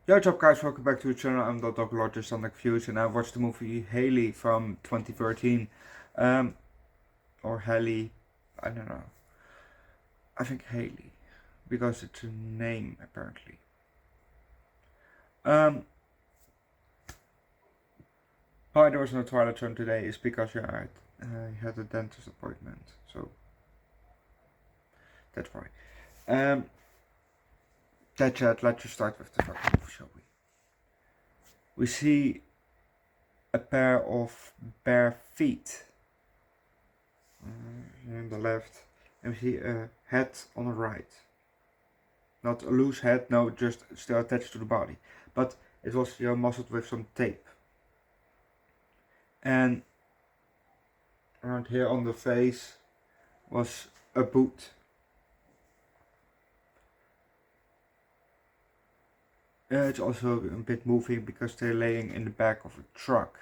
Yo, what's up guys, welcome back to the channel. I'm Underdog Views and I watched the movie Heli from 2013. Um, or Heli, I don't know. I think Heli, because it's a name apparently. Why there was no Twilight Zone today is because I had a dentist appointment, so that's why. That said, let's just start with the fucking movie, shall we? We see a pair of bare feet on the left, and we see a head on the right. Not a loose head, no, just still attached to the body. But it was muscled with some tape. And around here on the face was a boot. It's also a bit moving because they're laying in the back of a truck.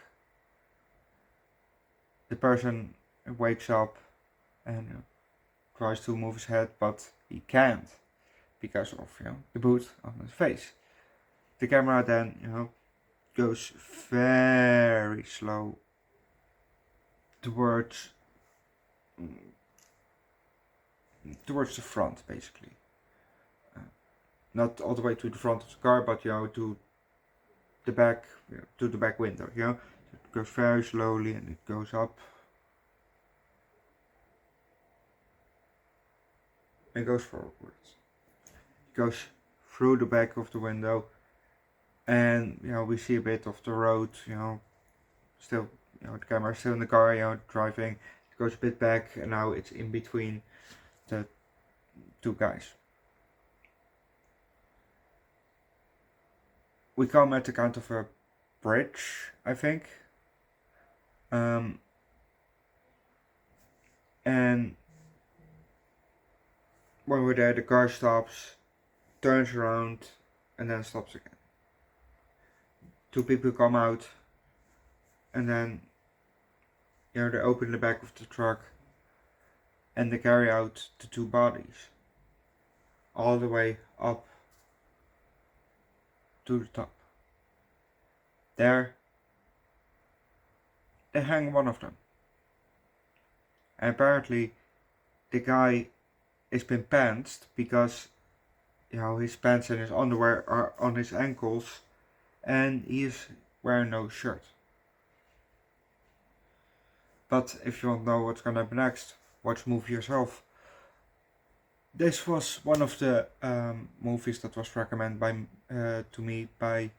The person wakes up and tries to move his head, but he can't because of the boot on his face. The camera then goes very slow towards the front, basically. Not all the way to the front of the car, but to the back, to the back window. It goes very slowly and it goes up and goes forwards. It goes through the back of the window, and we see a bit of the road. Still, the camera is still in the car. Driving. It goes a bit back, and now it's in between the two guys. We come at the kind of a bridge, I think. And when we're there, the car stops, turns around, and then stops again. Two people come out, and then they open the back of the truck, and they carry out the two bodies all the way up to the top. There, they hang one of them. And apparently, the guy has been pantsed because his pants and his underwear are on his ankles, and he is wearing no shirt. But if you want to know what's gonna happen next, watch the movie yourself. This was one of the movies that was recommended to me by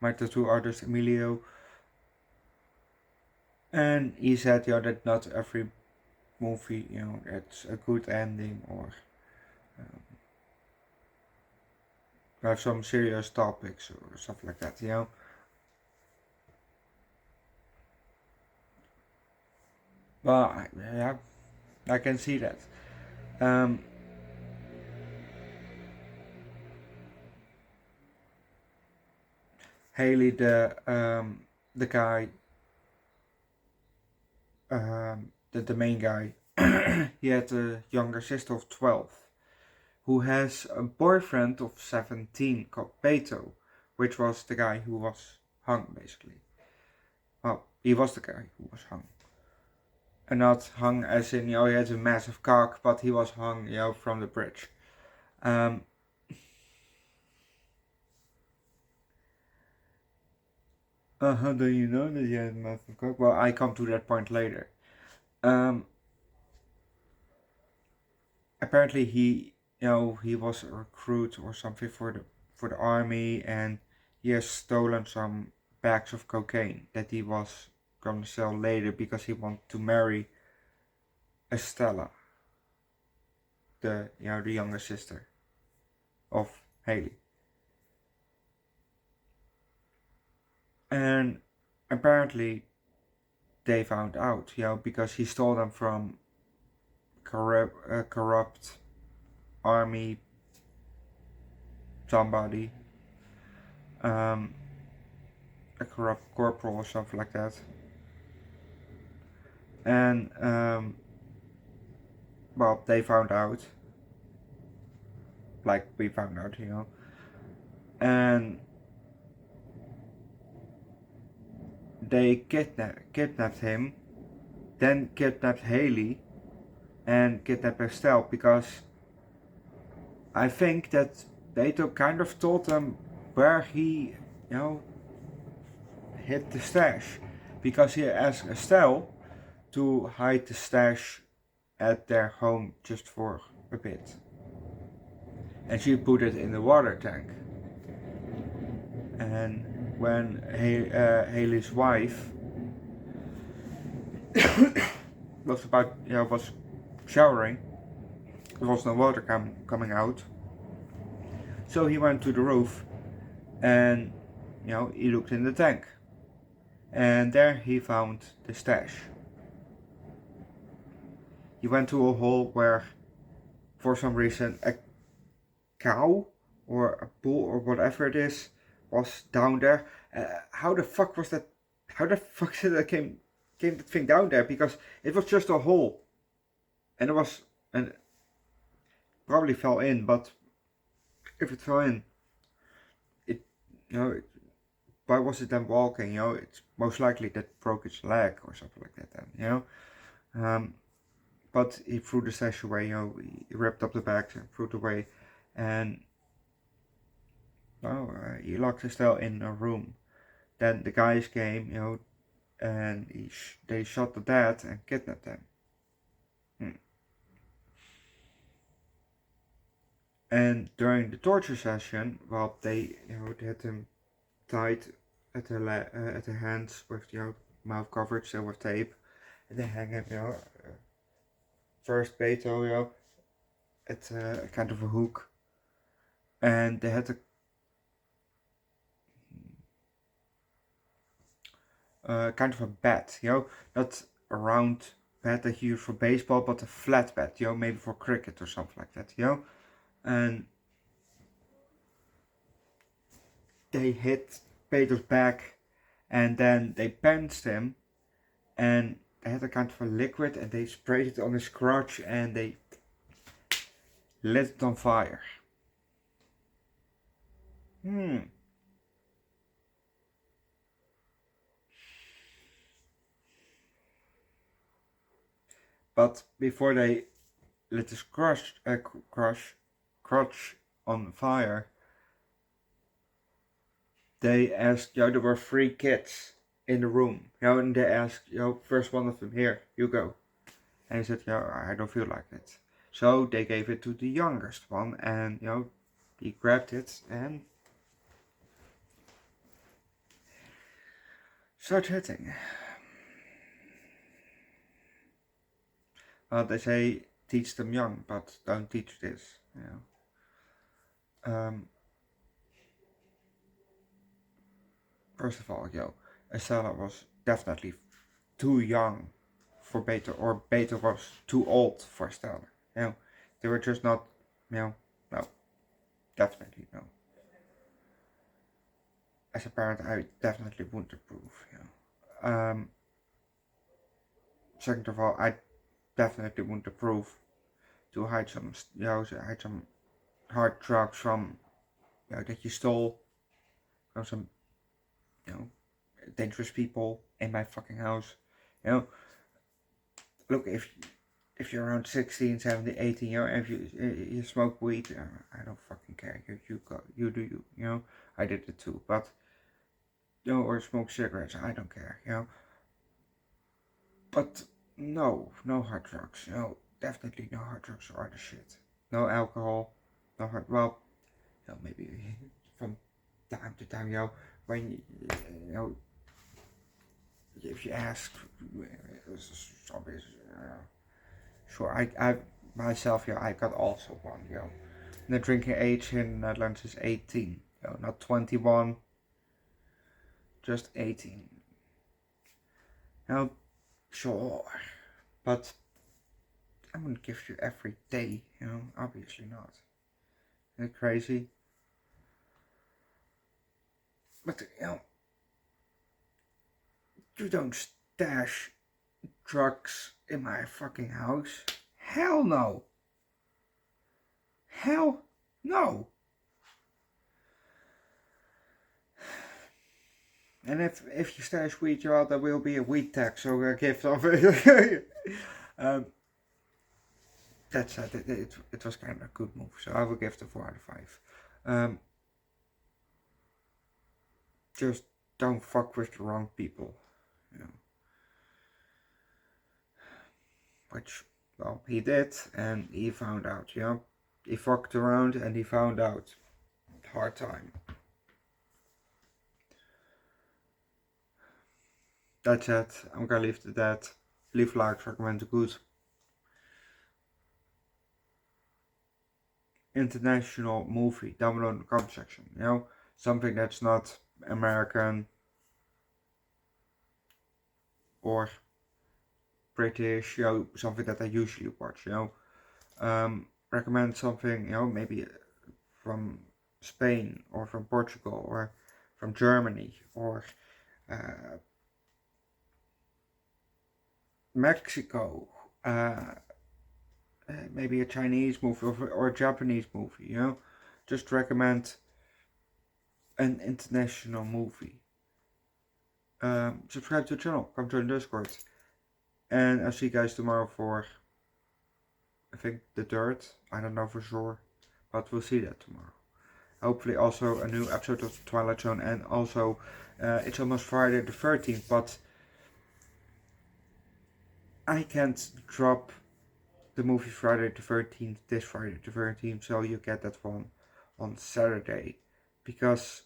my tattoo artist Emilio, and he said that not every movie it's a good ending or have some serious topics or stuff like that. Well, yeah, I can see that. Heli, the guy, the main guy, he had a younger sister of 12, who has a boyfriend of 17 called Beto, which was the guy who was hung, basically. Well, he was the guy who was hung. And not hung as in, he had a massive cock, but he was hung, from the bridge. How do you know that he had a massive cock? Well, I come to that point later. Apparently he was a recruit or something for the army, and he has stolen some bags of cocaine that he was gonna sell later because he wanted to marry Estella, the younger sister of Haley. And apparently they found out, because he stole them from corrupt army somebody, a corrupt corporal or something like that. And well, they found out, like we found out, and they kidnapped him, then kidnapped Heli, and kidnapped Estelle, because I think that Beto kind of told them where he, hid the stash, because he asked Estelle to hide the stash at their home just for a bit, and she put it in the water tank. And when Haley's wife was showering, there was no water coming out, so he went to the roof and he looked in the tank, and there he found the stash. He went to a hole where, for some reason, a cow or a bull or whatever it is was down there. How the fuck was that? How the fuck did that came that thing down there? Because it was just a hole, and probably fell in. But if it fell in, why was it then walking? It's most likely that broke its leg or something like that. Then but he threw the stash away. He ripped up the bags and threw it away, and he locked Estelle in a room. Then the guys came, and they shot the dad and kidnapped them. And during the torture session, well, they had him tied at the hands with mouth covered still with tape, and they hang him first Beto at kind of a hook, and they had a kind of a bat, not a round bat that you use for baseball, but a flat bat, maybe for cricket or something like that, and they hit Beto's back, and then they pinched him, and they had a kind of a liquid, and they sprayed it on his crotch, and they lit it on fire. But before they lit his crotch on fire, they asked, there were 3 kids in the room, and they asked, first one of them, here, you go. And he said, I don't feel like it. So they gave it to the youngest one, and, he grabbed it and started hitting. Well, they say, teach them young, but don't teach this, First of all, Estella was definitely too young for Beto, or Beto was too old for Estella. They were just not, no, definitely no. As a parent, I definitely wouldn't approve. Second of all, I definitely wouldn't approve to hide some hard drugs from, that you stole from some, dangerous people in my fucking house. Look, if you're around 16, 17, 18, if you smoke weed, I don't fucking care. You do you, I did it too, but, or smoke cigarettes, I don't care, But no hard drugs, definitely no hard drugs or other shit. No alcohol, no hard, well, maybe from time to time, when if you ask, sure, I myself, I got also one, The drinking age in the Netherlands is 18, not 21, just 18. Sure, but I wouldn't give you every day, obviously not. Isn't it crazy? But, you don't stash drugs in my fucking house. Hell no. Hell no. And if you stash wheat, well, there will be a wheat tax, so a gift of it. That said, it was kind of a good move, so I will give it a 4 out of 5. Just don't fuck with the wrong people, you know. Which, well, he did, and he found out, you know. He fucked around and he found out. Hard time. That's it. I'm gonna leave it at that. Leave likes, recommend the good. International movie down below in the comment section, you know. Something that's not American or British, you know, something that I usually watch, you know. Recommend something, you know, maybe from Spain or from Portugal or from Germany or Mexico, maybe a Chinese movie or a Japanese movie, you know. Just recommend an international movie. Subscribe to the channel, come join the Discord, and I'll see you guys tomorrow for, I think, the 3rd. I don't know for sure, but we'll see that tomorrow. Hopefully also a new episode of Twilight Zone, and also it's almost Friday the 13th, but I can't drop the movie Friday the 13th this Friday the 13th, so you get that one on Saturday, because,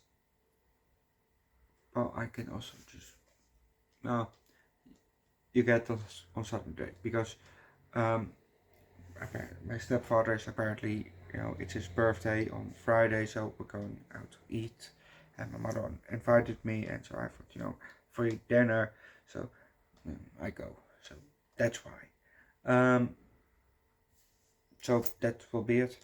well, I can also just, no, you get that on Saturday, because my stepfather is apparently, you know, it's his birthday on Friday, so we're going out to eat, and my mother invited me, and so I thought, you know, free dinner, so I go, so that's why. So that will be it.